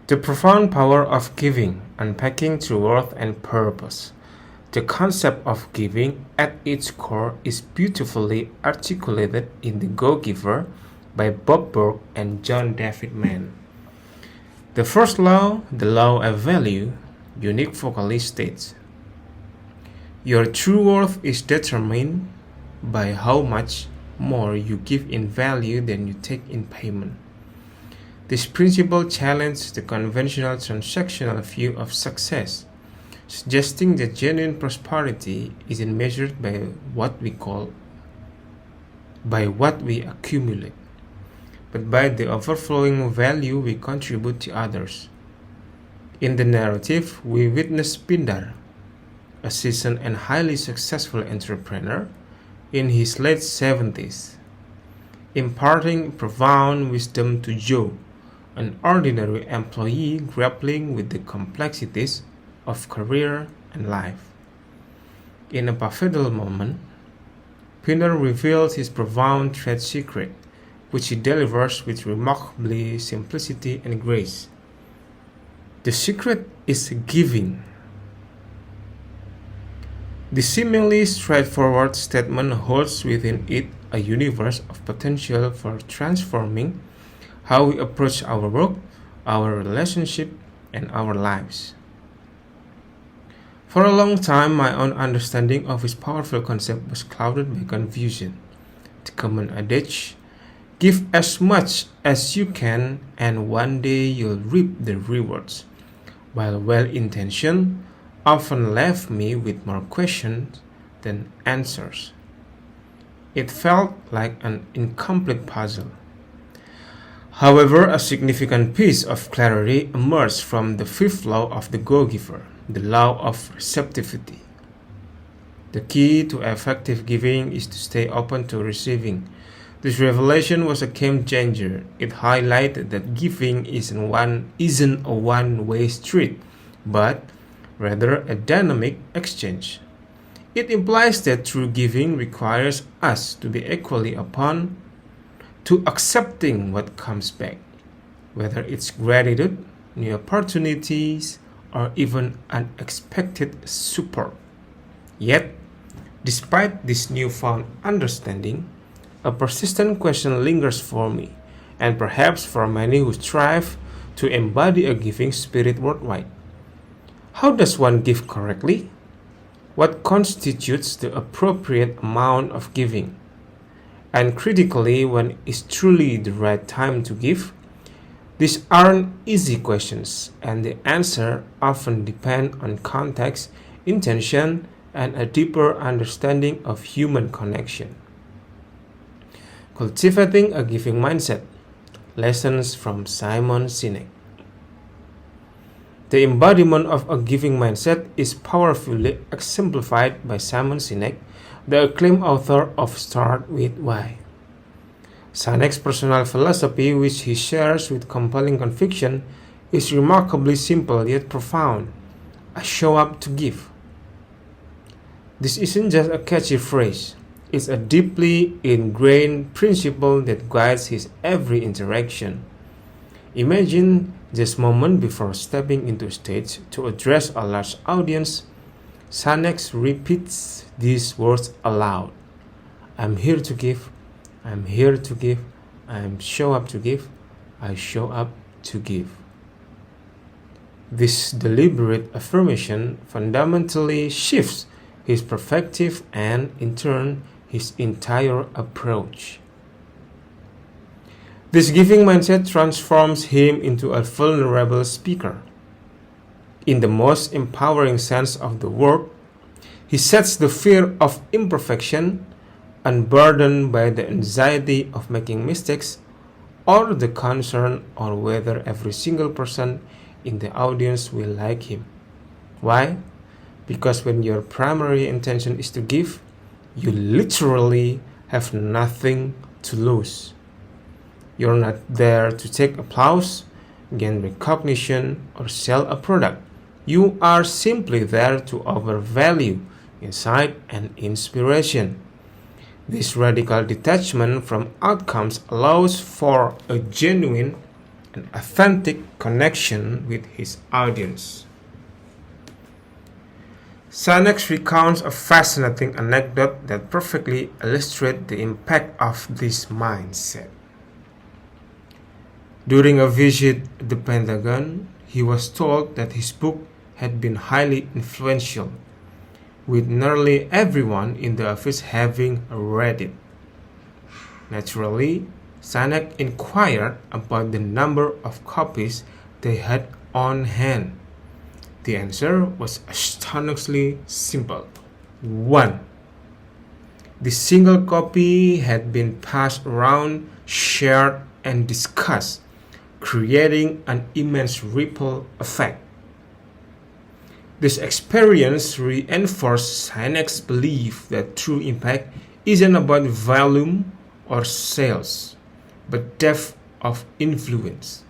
The profound power of giving, unpacking through worth and purpose. The concept of giving at its core is beautifully articulated in The Go-Giver by Bob Burg and John David Mann. The first law, the law of value, unequivocally states, your true worth is determined by how much more you give in value than you take in payment. This principle challenges the conventional transactional view of success, suggesting that genuine prosperity isn't measured by what we accumulate, but by the overflowing value we contribute to others. In the narrative, we witness Pindar, a seasoned and highly successful entrepreneur in his late 70s, imparting profound wisdom to Joe, an ordinary employee grappling with the complexities of career and life. In a pivotal moment, Pindar reveals his profound trade secret, which he delivers with remarkable simplicity and grace. The secret is giving. The seemingly straightforward statement holds within it a universe of potential for transforming how we approach our work, our relationship, and our lives. For a long time, my own understanding of this powerful concept was clouded by confusion. The common adage, give as much as you can and one day you'll reap the rewards, while well-intentioned, often left me with more questions than answers. It felt like an incomplete puzzle. However, a significant piece of clarity emerged from the fifth law of the Go-Giver, the law of receptivity. The key to effective giving is to stay open to receiving. This revelation was a game changer. It highlighted that giving isn't a one-way street, but rather a dynamic exchange. It implies that true giving requires us to be equally open to accepting what comes back, whether it's gratitude, new opportunities, or even unexpected support. Yet, despite this newfound understanding, a persistent question lingers for me, and perhaps for many who strive to embody a giving spirit worldwide. How does one give correctly? What constitutes the appropriate amount of giving? And critically, when is truly the right time to give? These aren't easy questions, and the answer often depend on context, intention, and a deeper understanding of human connection. Cultivating a giving mindset. Lessons from Simon Sinek. The embodiment of a giving mindset is powerfully exemplified by Simon Sinek, the acclaimed author of Start With Why. Sinek's personal philosophy, which he shares with compelling conviction, is remarkably simple yet profound. I show up to give. This isn't just a catchy phrase. It's a deeply ingrained principle that guides his every interaction. Imagine this moment before stepping into a stage to address a large audience. Sinek repeats these words aloud. I'm here to give. I'm here to give. I show up to give. I show up to give. This deliberate affirmation fundamentally shifts his perspective and, in turn, his entire approach. This giving mindset transforms him into a vulnerable speaker. In the most empowering sense of the word, he sets the fear of imperfection, unburdened by the anxiety of making mistakes, or the concern on whether every single person in the audience will like him. Why? Because when your primary intention is to give, you literally have nothing to lose. You're not there to take applause, gain recognition, or sell a product. You are simply there to offer value, insight, and inspiration. This radical detachment from outcomes allows for a genuine an authentic connection with his audience. Sinek recounts a fascinating anecdote that perfectly illustrates the impact of this mindset. During a visit at the Pentagon, he was told that his book had been highly influential, with nearly everyone in the office having read it. Naturally, Sinek inquired about the number of copies they had on hand. The answer was astonishingly simple: 1. The single copy had been passed around, shared, and discussed, creating an immense ripple effect. This experience reinforced Sinek's belief that true impact isn't about volume or sales, but depth of influence.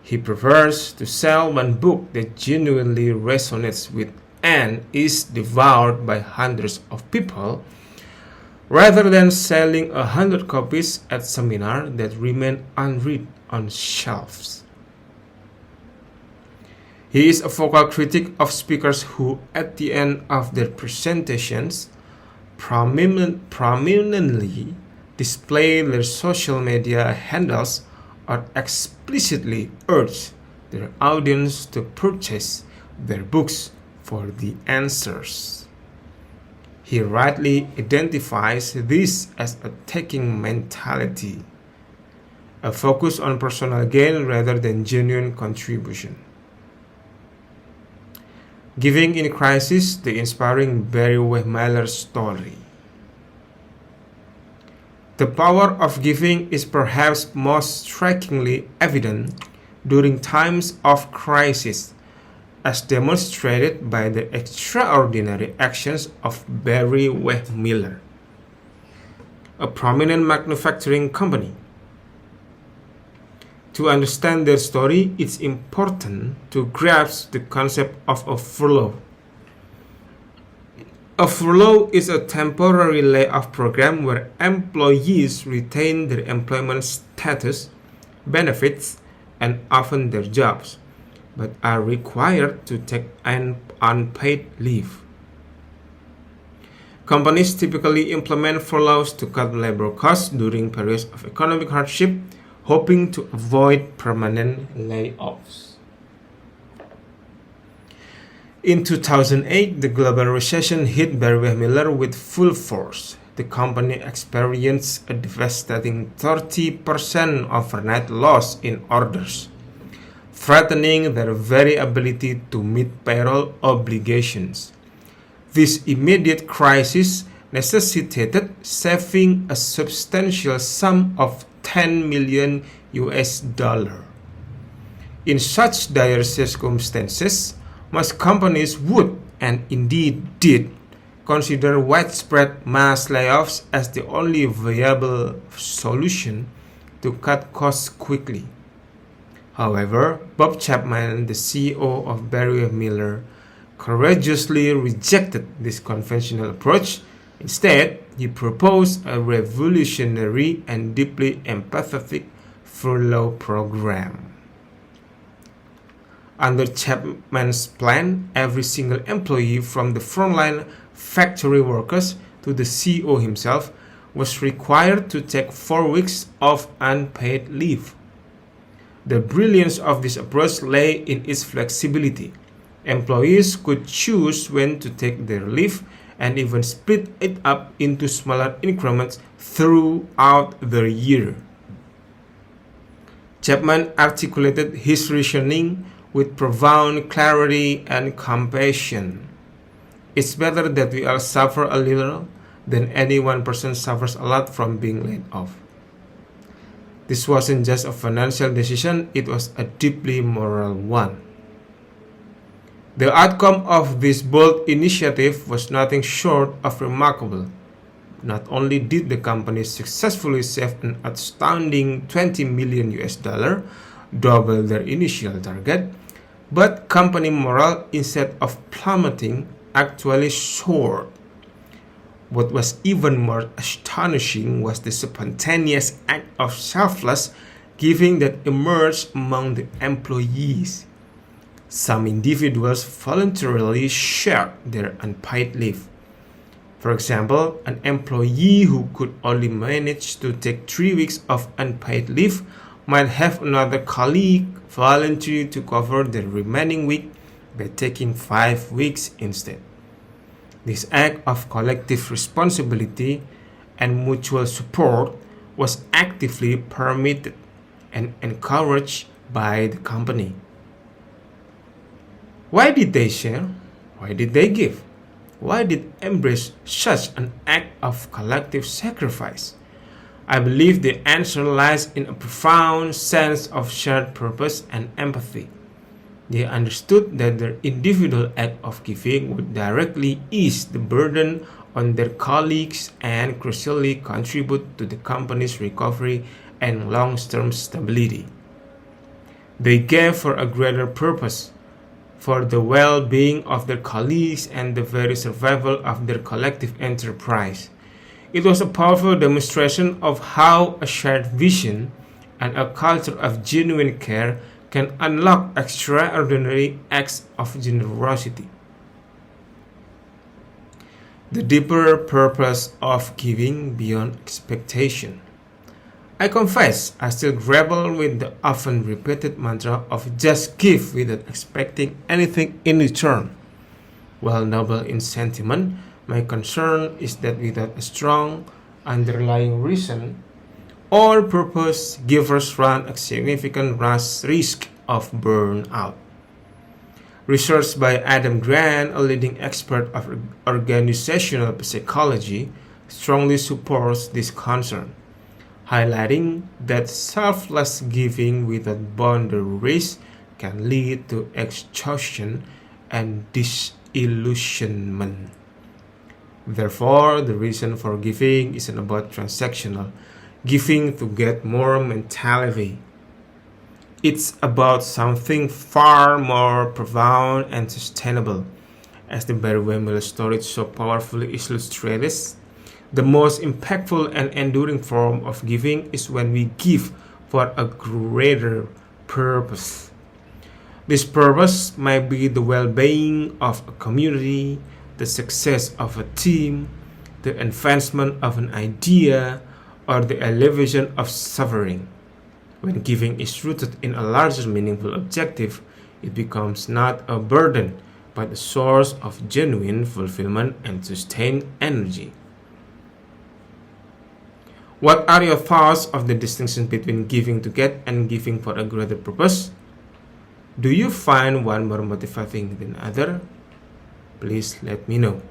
He prefers to sell one book that genuinely resonates with and is devoured by hundreds of people, rather than selling 100 copies at seminar that remain unread on shelves. He is a vocal critic of speakers who, at the end of their presentations, prominently display their social media handles or explicitly urge their audience to purchase their books for the answers. He rightly identifies this as a taking mentality, a focus on personal gain rather than genuine contribution. Giving in Crisis, the inspiring Barry-Wehmiller story. The power of giving is perhaps most strikingly evident during times of crisis, as demonstrated by the extraordinary actions of Barry-Wehmiller, a prominent manufacturing company. To understand their story, it's important to grasp the concept of a furlough. A furlough is a temporary layoff program where employees retain their employment status, benefits, and often their jobs, but are required to take an unpaid leave. Companies typically implement furloughs to cut labor costs during periods of economic hardship, hoping to avoid permanent layoffs. In 2008, the global recession hit Barry-Wehmiller with full force. The company experienced a devastating 30% overnight loss in orders, threatening their very ability to meet payroll obligations. This immediate crisis necessitated saving a substantial sum of $10 million. In such dire circumstances, most companies would, and indeed did, consider widespread mass layoffs as the only viable solution to cut costs quickly. However, Bob Chapman, the CEO of Barry-Wehmiller, courageously rejected this conventional approach. Instead, he proposed a revolutionary and deeply empathetic furlough program. Under Chapman's plan, every single employee, from the frontline factory workers to the CEO himself, was required to take 4 weeks of unpaid leave. The brilliance of this approach lay in its flexibility. Employees could choose when to take their leave and even split it up into smaller increments throughout the year. Chapman articulated his reasoning with profound clarity and compassion. It's better that we all suffer a little than any one person suffers a lot from being laid off. This wasn't just a financial decision, it was a deeply moral one. The outcome of this bold initiative was nothing short of remarkable. Not only did the company successfully save an astounding $20 million, double their initial target, but company morale, instead of plummeting, actually soared. What was even more astonishing was the spontaneous act of selfless, giving that emerged among the employees. Some individuals voluntarily shared their unpaid leave. For example, an employee who could only manage to take 3 weeks of unpaid leave might have another colleague volunteer to cover the remaining week by taking 5 weeks instead. This act of collective responsibility and mutual support was actively permitted and encouraged by the company. Why did they share? Why did they give? Why did they embrace such an act of collective sacrifice? I believe the answer lies in a profound sense of shared purpose and empathy. They understood that their individual act of giving would directly ease the burden on their colleagues and crucially contribute to the company's recovery and long-term stability. They gave for a greater purpose, for the well-being of their colleagues and the very survival of their collective enterprise. It was a powerful demonstration of how a shared vision and a culture of genuine care can unlock extraordinary acts of generosity. The deeper purpose of giving beyond expectation. I confess I still grapple with the often repeated mantra of just give without expecting anything in return. While noble in sentiment, my concern is that without a strong underlying reason or purpose, givers run a significant risk of burnout. Research by Adam Grant, a leading expert of organizational psychology, strongly supports this concern, highlighting that selfless giving without boundaries can lead to exhaustion and disillusionment. Therefore, the reason for giving isn't about transactional giving to get more mentality. It's about something far more profound and sustainable. As the Barry-Wehmiller story so powerfully illustrates, the most impactful and enduring form of giving is when we give for a greater purpose. This purpose might be the well-being of a community, the success of a team, the advancement of an idea, or the alleviation of suffering. When giving is rooted in a larger meaningful objective, it becomes not a burden, but a source of genuine fulfillment and sustained energy. What are your thoughts of the distinction between giving to get and giving for a greater purpose? Do you find one more motivating than other? Please let me know.